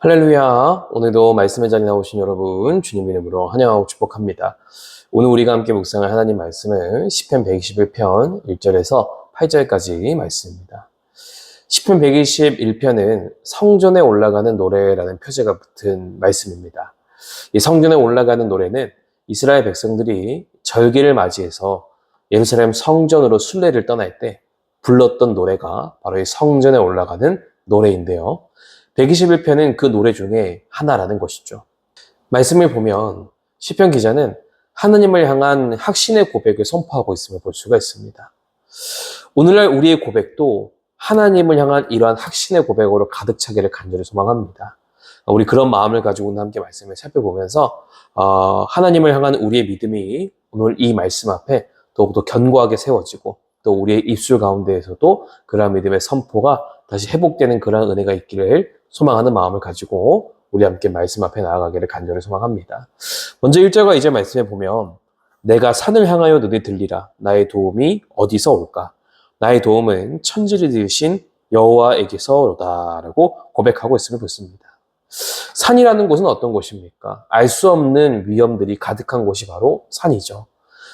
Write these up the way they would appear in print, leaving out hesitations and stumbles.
할렐루야. 오늘도 말씀의 자리에 나오신 여러분 주님 이름으로 환영하고 축복합니다. 오늘 우리가 함께 묵상할 하나님 말씀은 시편 121편 1절에서 8절까지 말씀입니다. 시편 121편은 성전에 올라가는 노래라는 표제가 붙은 말씀입니다. 이 성전에 올라가는 노래는 이스라엘 백성들이 절기를 맞이해서 예루살렘 성전으로 순례를 떠날 때 불렀던 노래가 바로 이 성전에 올라가는 노래인데요. 121편은 그 노래 중에 하나라는 것이죠. 말씀을 보면 시편 기자는 하나님을 향한 확신의 고백을 선포하고 있음을 볼 수가 있습니다. 오늘날 우리의 고백도 하나님을 향한 이러한 확신의 고백으로 가득 차기를 간절히 소망합니다. 우리 그런 마음을 가지고 오늘 함께 말씀을 살펴보면서 하나님을 향한 우리의 믿음이 오늘 이 말씀 앞에 더욱더 견고하게 세워지고 또 우리의 입술 가운데에서도 그러한 믿음의 선포가 다시 회복되는 그러한 은혜가 있기를 소망하는 마음을 가지고 우리 함께 말씀 앞에 나아가기를 간절히 소망합니다. 먼저 1절과 2절 말씀에 보면 내가 산을 향하여 눈에 들리라. 나의 도움이 어디서 올까? 나의 도움은 천지를 지으신 여호와에게서로다 라고 고백하고 있음을 보습니다. 산이라는 곳은 어떤 곳입니까? 알 수 없는 위험들이 가득한 곳이 바로 산이죠.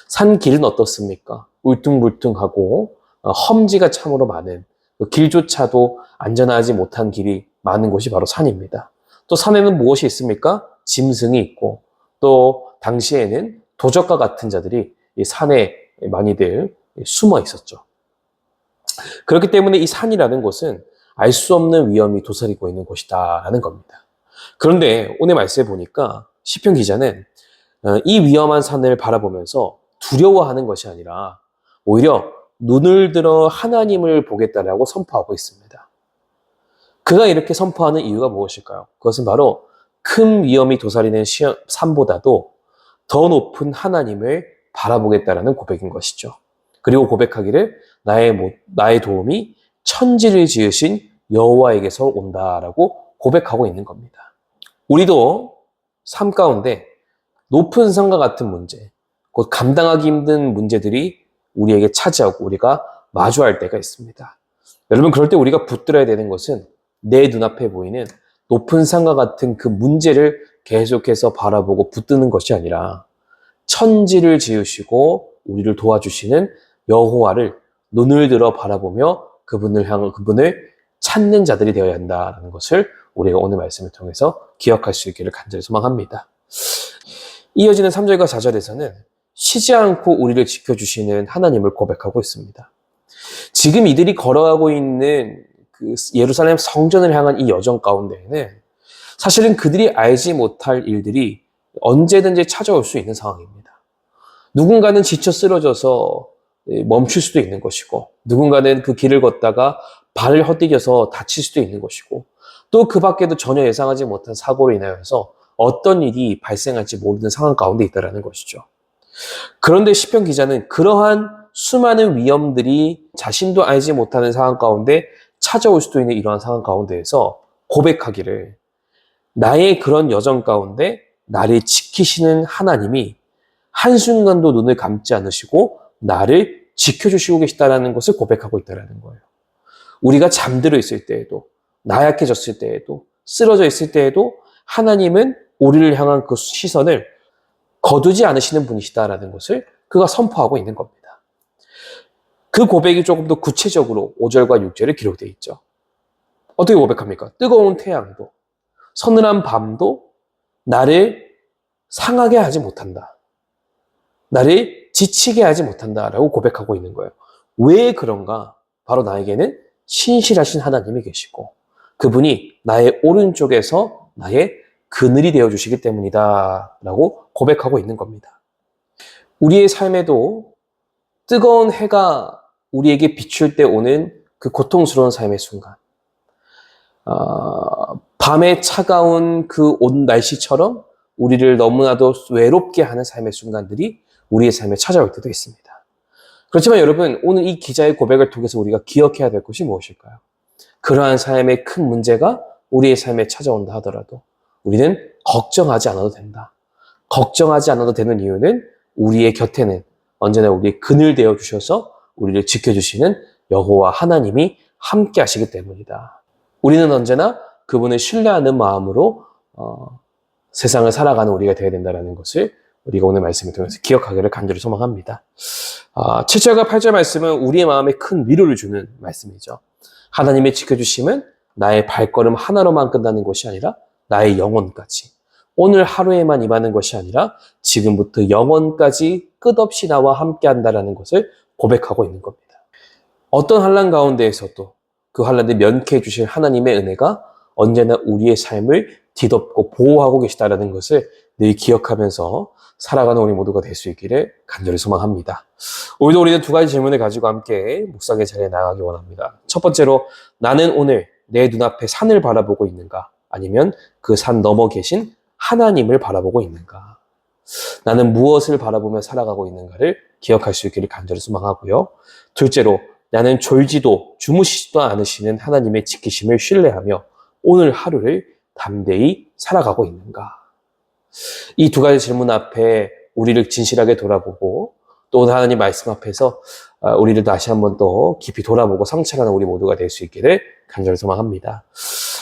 산 길은 어떻습니까? 울퉁불퉁하고 험지가 참으로 많은 길조차도 안전하지 못한 길이 많은 곳이 바로 산입니다. 또 산에는 무엇이 있습니까? 짐승이 있고 또 당시에는 도적과 같은 자들이 이 산에 많이들 숨어 있었죠. 그렇기 때문에 이 산이라는 곳은 알 수 없는 위험이 도사리고 있는 곳이다라는 겁니다. 그런데 오늘 말씀에 보니까 시편 기자는 이 위험한 산을 바라보면서 두려워하는 것이 아니라 오히려 눈을 들어 하나님을 보겠다라고 선포하고 있습니다. 그가 이렇게 선포하는 이유가 무엇일까요? 그것은 바로 큰 위험이 도사리는 산보다도 더 높은 하나님을 바라보겠다라는 고백인 것이죠. 그리고 고백하기를 나의 도움이 천지를 지으신 여호와에게서 온다라고 고백하고 있는 겁니다. 우리도 삶 가운데 높은 산과 같은 문제, 곧 감당하기 힘든 문제들이 우리에게 차지하고 우리가 마주할 때가 있습니다. 여러분, 그럴 때 우리가 붙들어야 되는 것은 내 눈앞에 보이는 높은 산과 같은 그 문제를 계속해서 바라보고 붙드는 것이 아니라 천지를 지으시고 우리를 도와주시는 여호와를 눈을 들어 바라보며 그분을 찾는 자들이 되어야 한다는 것을 우리가 오늘 말씀을 통해서 기억할 수 있기를 간절히 소망합니다. 이어지는 3절과 4절에서는 쉬지 않고 우리를 지켜주시는 하나님을 고백하고 있습니다. 지금 이들이 걸어가고 있는 그 예루살렘 성전을 향한 이 여정 가운데에는 사실은 그들이 알지 못할 일들이 언제든지 찾아올 수 있는 상황입니다. 누군가는 지쳐 쓰러져서 멈출 수도 있는 것이고, 누군가는 그 길을 걷다가 발을 헛디뎌서 다칠 수도 있는 것이고, 또 그 밖에도 전혀 예상하지 못한 사고로 인하여서 어떤 일이 발생할지 모르는 상황 가운데 있다는 것이죠. 그런데 시편 기자는 그러한 수많은 위험들이 자신도 알지 못하는 상황 가운데 찾아올 수도 있는 이러한 상황 가운데에서 고백하기를 나의 그런 여정 가운데 나를 지키시는 하나님이 한순간도 눈을 감지 않으시고 나를 지켜주시고 계시다는 것을 고백하고 있다는 거예요. 우리가 잠들어 있을 때에도, 나약해졌을 때에도, 쓰러져 있을 때에도 하나님은 우리를 향한 그 시선을 거두지 않으시는 분이시다라는 것을 그가 선포하고 있는 겁니다. 그 고백이 조금 더 구체적으로 5절과 6절에 기록되어 있죠. 어떻게 고백합니까? 뜨거운 태양도, 서늘한 밤도 나를 상하게 하지 못한다. 나를 지치게 하지 못한다라고 고백하고 있는 거예요. 왜 그런가? 바로 나에게는 신실하신 하나님이 계시고 그분이 나의 오른쪽에서 나의 그늘이 되어주시기 때문이다 라고 고백하고 있는 겁니다. 우리의 삶에도 뜨거운 해가 우리에게 비출 때 오는 그 고통스러운 삶의 순간, 밤에 차가운 그 온 날씨처럼 우리를 너무나도 외롭게 하는 삶의 순간들이 우리의 삶에 찾아올 때도 있습니다. 그렇지만 여러분, 오늘 이 기자의 고백을 통해서 우리가 기억해야 될 것이 무엇일까요? 그러한 삶의 큰 문제가 우리의 삶에 찾아온다 하더라도 우리는 걱정하지 않아도 된다. 걱정하지 않아도 되는 이유는 우리의 곁에는 언제나 우리의 그늘 되어 주셔서 우리를 지켜주시는 여호와 하나님이 함께 하시기 때문이다. 우리는 언제나 그분을 신뢰하는 마음으로 세상을 살아가는 우리가 되어야 된다는 것을 우리가 오늘 말씀을 통해서 기억하기를 간절히 소망합니다. 7절과 8절 말씀은 우리의 마음에 큰 위로를 주는 말씀이죠. 하나님의 지켜주심은 나의 발걸음 하나로만 끝나는 것이 아니라 나의 영혼까지, 오늘 하루에만 임하는 것이 아니라 지금부터 영원까지 끝없이 나와 함께 한다는 것을 고백하고 있는 겁니다. 어떤 환난 가운데에서도 그 환난을 면케해 주실 하나님의 은혜가 언제나 우리의 삶을 뒤덮고 보호하고 계시다는 것을 늘 기억하면서 살아가는 우리 모두가 될 수 있기를 간절히 소망합니다. 오늘도 우리는 두 가지 질문을 가지고 함께 묵상의 자리에 나가기 원합니다. 첫 번째로, 나는 오늘 내 눈앞에 산을 바라보고 있는가? 아니면 그 산 넘어 계신 하나님을 바라보고 있는가? 나는 무엇을 바라보며 살아가고 있는가를 기억할 수 있기를 간절히 소망하고요. 둘째로, 나는 졸지도 주무시지도 않으시는 하나님의 지키심을 신뢰하며 오늘 하루를 담대히 살아가고 있는가? 이 두 가지 질문 앞에 우리를 진실하게 돌아보고 또 오늘 하나님 말씀 앞에서 우리를 다시 한번 또 깊이 돌아보고 성찰하는 우리 모두가 될 수 있기를 간절히 소망합니다.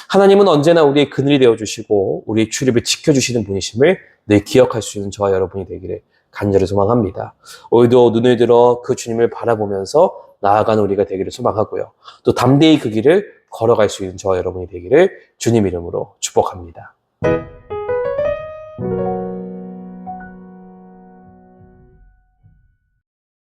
하나님은 언제나 우리의 그늘이 되어주시고 우리의 출입을 지켜주시는 분이심을 늘 기억할 수 있는 저와 여러분이 되기를 간절히 소망합니다. 오늘도 눈을 들어 그 주님을 바라보면서 나아가는 우리가 되기를 소망하고요. 또 담대히 그 길을 걸어갈 수 있는 저와 여러분이 되기를 주님 이름으로 축복합니다.